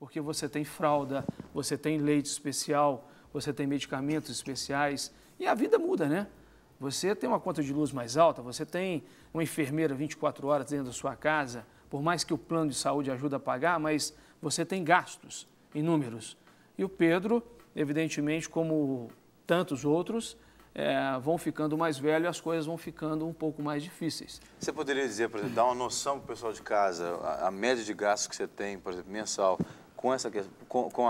porque você tem fralda, você tem leite especial, você tem medicamentos especiais e a vida muda, né? Você tem uma conta de luz mais alta, você tem uma enfermeira 24 horas dentro da sua casa, por mais que o plano de saúde ajude a pagar, mas você tem gastos inúmeros. E o Pedro, evidentemente, como tantos outros, vão ficando mais velhos e as coisas vão ficando um pouco mais difíceis. Você poderia dizer, por exemplo, dar uma noção para o pessoal de casa, a média de gastos que você tem, por exemplo, mensal, com essa com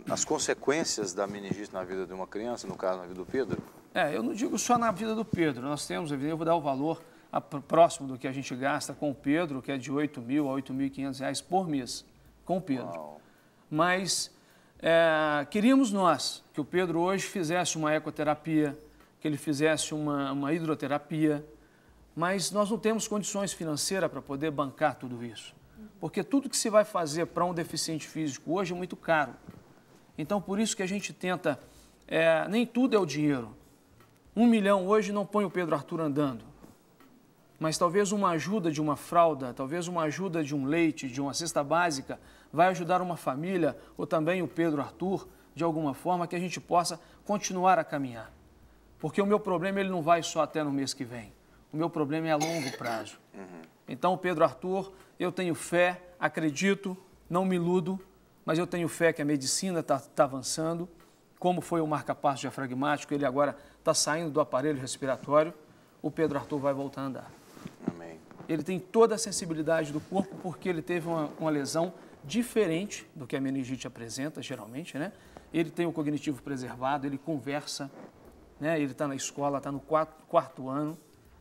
as consequências da meningite na vida de uma criança, no caso, na vida do Pedro? Eu não digo só na vida do Pedro. Nós temos, eu vou dar o valor próximo do que a gente gasta com o Pedro, que é de R$ 8.000 a R$ 8.500 por mês com o Pedro. Uau. Mas queríamos nós que o Pedro hoje fizesse uma ecoterapia, que ele fizesse uma hidroterapia, mas nós não temos condições financeiras para poder bancar tudo isso. Porque tudo que se vai fazer para um deficiente físico hoje é muito caro. Então, por isso que a gente tenta, nem tudo é o dinheiro. 1 milhão hoje não põe o Pedro Arthur andando. Mas talvez uma ajuda de uma fralda, talvez uma ajuda de um leite, de uma cesta básica, vai ajudar uma família ou também o Pedro Arthur, de alguma forma, que a gente possa continuar a caminhar. Porque o meu problema ele não vai só até no mês que vem. O meu problema é a longo prazo. Então, Pedro Arthur, eu tenho fé, acredito, não me iludo, mas eu tenho fé que a medicina está avançando, como foi o marca-passo diafragmático, ele agora está saindo do aparelho respiratório, o Pedro Arthur vai voltar a andar. Amém. Ele tem toda a sensibilidade do corpo porque ele teve uma lesão diferente do que a meningite apresenta, geralmente, né? Ele tem o cognitivo preservado, ele conversa, né? Ele está na escola, está no quarto ano,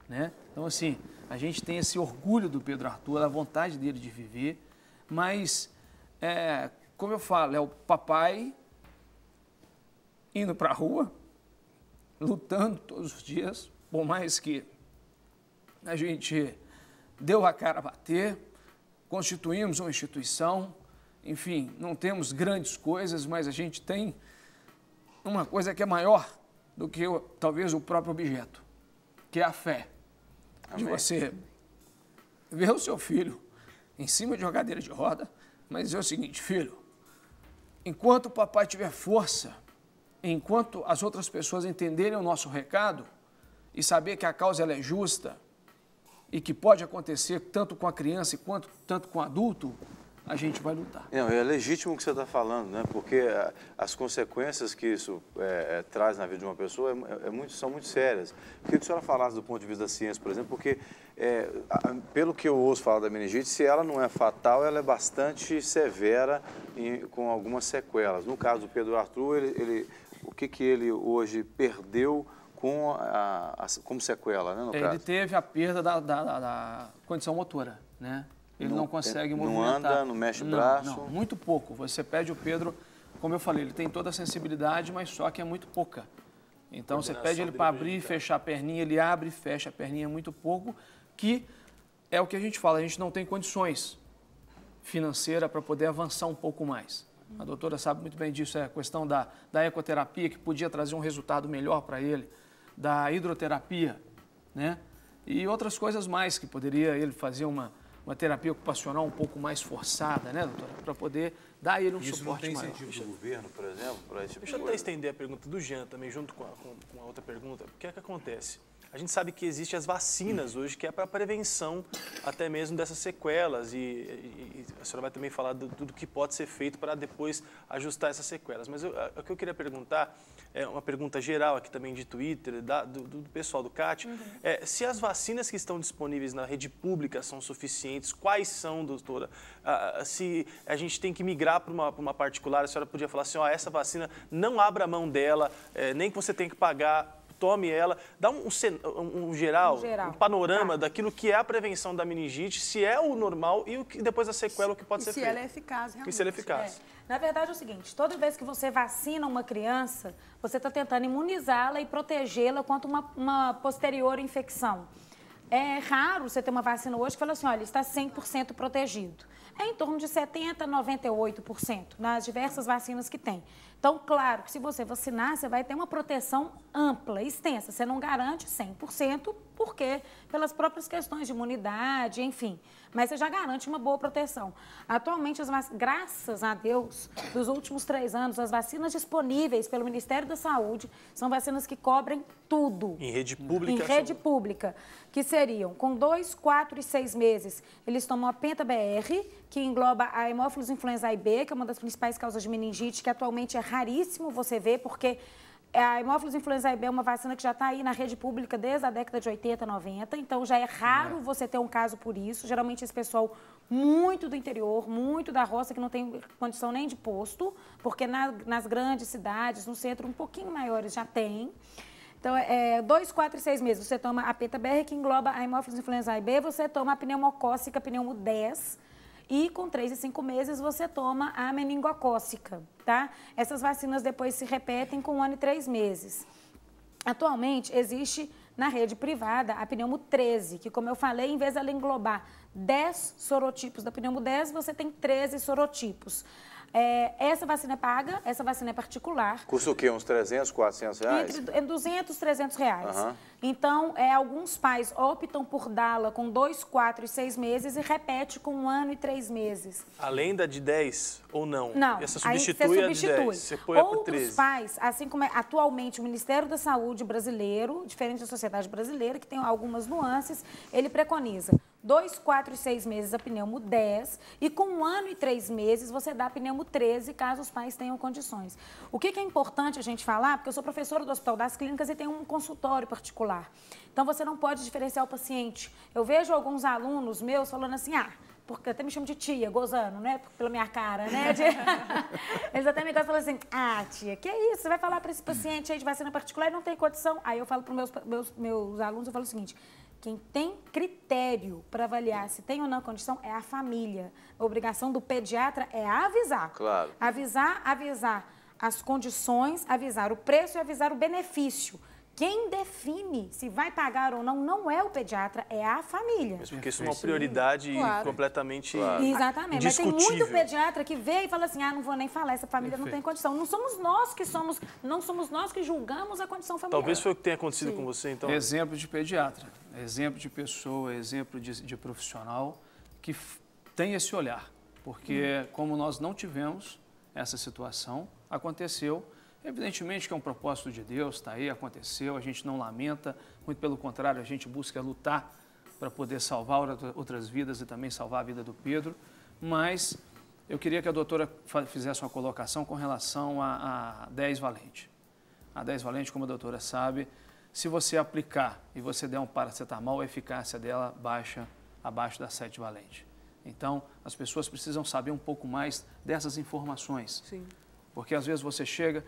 né? Então, assim, a gente tem esse orgulho do Pedro Arthur, a vontade dele de viver, mas, como eu falo, é o papai indo para a rua, lutando todos os dias, por mais que a gente deu a cara a bater, constituímos uma instituição, enfim, não temos grandes coisas, mas a gente tem uma coisa que é maior do que talvez o próprio objeto, que é a fé. De você ver o seu filho em cima de uma cadeira de roda, mas dizer o seguinte: filho, enquanto o papai tiver força, enquanto as outras pessoas entenderem o nosso recado e saber que a causa ela é justa e que pode acontecer tanto com a criança quanto tanto com o adulto, a gente vai lutar. Não, é legítimo o que você está falando, né? Porque as consequências que isso traz na vida de uma pessoa são muito sérias. Queria que a senhora falasse do ponto de vista da ciência, por exemplo, porque, pelo que eu ouço falar da meningite, se ela não é fatal, ela é bastante severa com algumas sequelas. No caso do Pedro Arthur, o que ele hoje perdeu como sequela, né, no caso? Ele teve a perda da condição motora, né? Ele não consegue movimentar. Não anda, não mexe o braço? Não, muito pouco. Você pede o Pedro, como eu falei, ele tem toda a sensibilidade, mas só que é muito pouca. Então, você pede ele para abrir e fechar a perninha, ele abre e fecha a perninha muito pouco, que é o que a gente fala, a gente não tem condições financeiras para poder avançar um pouco mais. A doutora sabe muito bem disso, é a questão da ecoterapia, que podia trazer um resultado melhor para ele, da hidroterapia, né? E outras coisas mais, que poderia ele fazer uma terapia ocupacional um pouco mais forçada, né, doutora? Para poder dar a ele um suporte maior. Isso não tem incentivo do governo, por exemplo, para esse tipo de Deixa eu até coisa? estender a pergunta do Jean também, junto com a outra pergunta. O que é que acontece? A gente sabe que existem as vacinas hoje, que é para prevenção até mesmo dessas sequelas e a senhora vai também falar do que pode ser feito para depois ajustar essas sequelas. Mas o que eu queria perguntar, é uma pergunta geral aqui também de Twitter, do pessoal do CAT, se as vacinas que estão disponíveis na rede pública são suficientes, quais são, doutora? Se a gente tem que migrar para uma particular, a senhora podia falar assim, essa vacina, não abra mão dela, nem que você tenha que pagar, tome ela, dá um geral, um panorama daquilo que é a prevenção da meningite, se é o normal e depois a sequela, o que pode ser feito. Se ela é eficaz, realmente. E se ela é eficaz. Na verdade é o seguinte, toda vez que você vacina uma criança, você está tentando imunizá-la e protegê-la contra uma posterior infecção. É raro você ter uma vacina hoje que fala assim, olha, está 100% protegido. É em torno de 70% a 98% nas diversas vacinas que tem. Então, claro que se você vacinar, você vai ter uma proteção ampla, extensa. Você não garante 100%, Por quê? Pelas próprias questões de imunidade, enfim. Mas você já garante uma boa proteção. Atualmente, graças a Deus, nos últimos 3 anos, as vacinas disponíveis pelo Ministério da Saúde são vacinas que cobrem tudo. Em rede pública? Em rede pública, que seriam com 2, 4 e 6 meses, eles tomam a Penta-BR, que engloba a hemófilos influenzae B, que é uma das principais causas de meningite, que atualmente é raríssimo você ver, porque a hemófilos influenzae B é uma vacina que já está aí na rede pública desde a década de 80, 90, então já é raro você ter um caso por isso. Geralmente esse pessoal muito do interior, muito da roça, que não tem condição nem de posto, porque nas grandes cidades, no centro um pouquinho maiores já tem. Então, 2, 4 e 6 meses você toma a Penta-BR, que engloba a hemófilos influenzae B, você toma a pneumocócica, pneumo 10, e com 3 e 5 meses você toma a meningocócica, tá? Essas vacinas depois se repetem com 1 ano e 3 meses. Atualmente, existe na rede privada a pneumo 13, que, como eu falei, em vez de ela englobar 10 sorotipos da pneumo 10, você tem 13 sorotipos. Essa vacina é paga, essa vacina é particular. Custa o quê? Uns 300, 400 reais? Entre 200 e 300 reais. Uhum. Então, alguns pais optam por dá-la com 2, 4 e 6 meses e repete com 1 ano e 3 meses. Além da de 10 ou não? Não, Essa aí substitui, você a de 10, você põe a por 13. Outros pais, assim como atualmente o Ministério da Saúde brasileiro, diferente da sociedade brasileira, que tem algumas nuances, ele preconiza 2, 4 e 6 meses a pneumo 10 e com 1 ano e 3 meses você dá a pneumo 13, caso os pais tenham condições. O que é importante a gente falar, porque eu sou professora do Hospital das Clínicas e tenho um consultório particular. Então, você não pode diferenciar o paciente. Eu vejo alguns alunos meus falando assim, porque até me chamam de tia, gozando, né? Pela minha cara, né? Eles até me gostam e falam assim, tia, que é isso? Você vai falar para esse paciente aí de vacina particular e não tem condição? Aí eu falo para os meus alunos, eu falo o seguinte, quem tem critério para avaliar se tem ou não condição é a família. A obrigação do pediatra é avisar. Claro. Avisar as condições, avisar o preço e avisar o benefício. Quem define se vai pagar ou não é o pediatra, é a família. Mesmo porque isso é uma prioridade completamente Exatamente. Mas tem muito pediatra que vê e fala assim, não vou nem falar, essa família não tem condição. Não somos nós que julgamos a condição familiar. Talvez foi o que tenha acontecido com você, então. Exemplo de pediatra, exemplo de pessoa, exemplo de profissional que tem esse olhar. Porque como nós não tivemos essa situação, aconteceu. Evidentemente que é um propósito de Deus, está aí, aconteceu, a gente não lamenta, muito pelo contrário, a gente busca lutar para poder salvar outras vidas e também salvar a vida do Pedro, mas eu queria que a doutora fizesse uma colocação com relação a 10 valente. A 10 valente, como a doutora sabe, se você aplicar e você der um paracetamol, a eficácia dela baixa abaixo da 7 valente. Então, as pessoas precisam saber um pouco mais dessas informações. Sim. Porque às vezes você chega,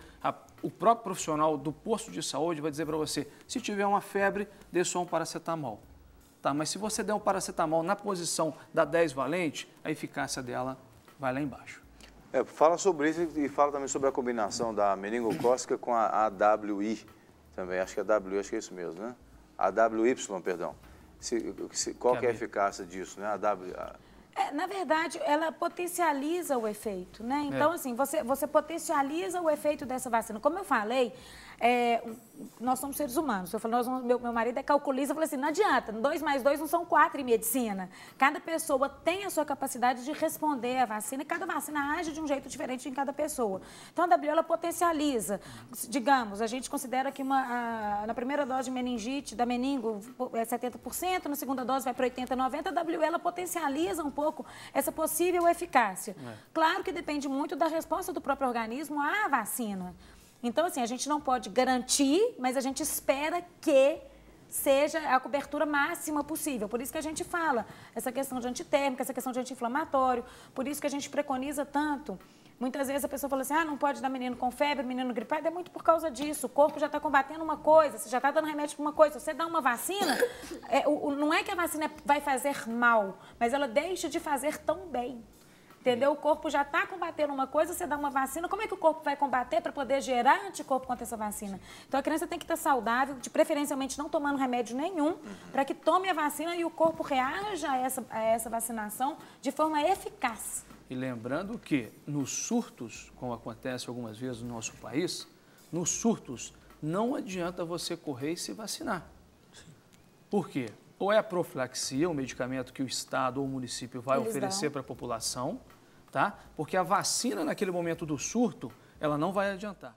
o próprio profissional do posto de saúde vai dizer para você, se tiver uma febre, dê só um paracetamol. Tá, mas se você der um paracetamol na posição da 10 valente, a eficácia dela vai lá embaixo. Fala sobre isso e fala também sobre a combinação da meningocócica com a AWI também. Acho que a AWI, acho que é isso mesmo, né? A AWY, perdão. Qual que é a eficácia disso, né? Na verdade, ela potencializa o efeito, né? Então, assim, você potencializa o efeito dessa vacina. Como eu falei, nós somos seres humanos. Eu falei, meu marido é calculista, eu falei assim, não adianta, 2 mais 2 não são 4 em medicina. Cada pessoa tem a sua capacidade de responder à vacina e cada vacina age de um jeito diferente em cada pessoa. Então, a AWI, ela potencializa. Digamos, a gente considera que na primeira dose de meningite, da meningo, é 70%, na segunda dose vai para 80%, 90%, a AWI, ela potencializa um pouco essa possível eficácia. Claro que depende muito da resposta do próprio organismo à vacina. Então, assim, a gente não pode garantir, mas a gente espera que seja a cobertura máxima possível. Por isso que a gente fala essa questão de antitérmica, essa questão de anti-inflamatório, por isso que a gente preconiza tanto. Muitas vezes a pessoa fala assim, não pode dar menino com febre, menino gripado, é muito por causa disso. O corpo já está combatendo uma coisa, você já está dando remédio para uma coisa. Se você dá uma vacina, não é que a vacina vai fazer mal, mas ela deixa de fazer tão bem. Entendeu? O corpo já está combatendo uma coisa, você dá uma vacina, como é que o corpo vai combater para poder gerar anticorpo contra essa vacina? Então, a criança tem que estar saudável, preferencialmente não tomando remédio nenhum, para que tome a vacina e o corpo reaja a essa vacinação de forma eficaz. E lembrando que nos surtos, como acontece algumas vezes no nosso país, nos surtos não adianta você correr e se vacinar. Por quê? Ou é a profilaxia, o medicamento que o Estado ou o município vai Eles oferecer dão. para a população, tá? Porque a vacina, naquele momento do surto, ela não vai adiantar.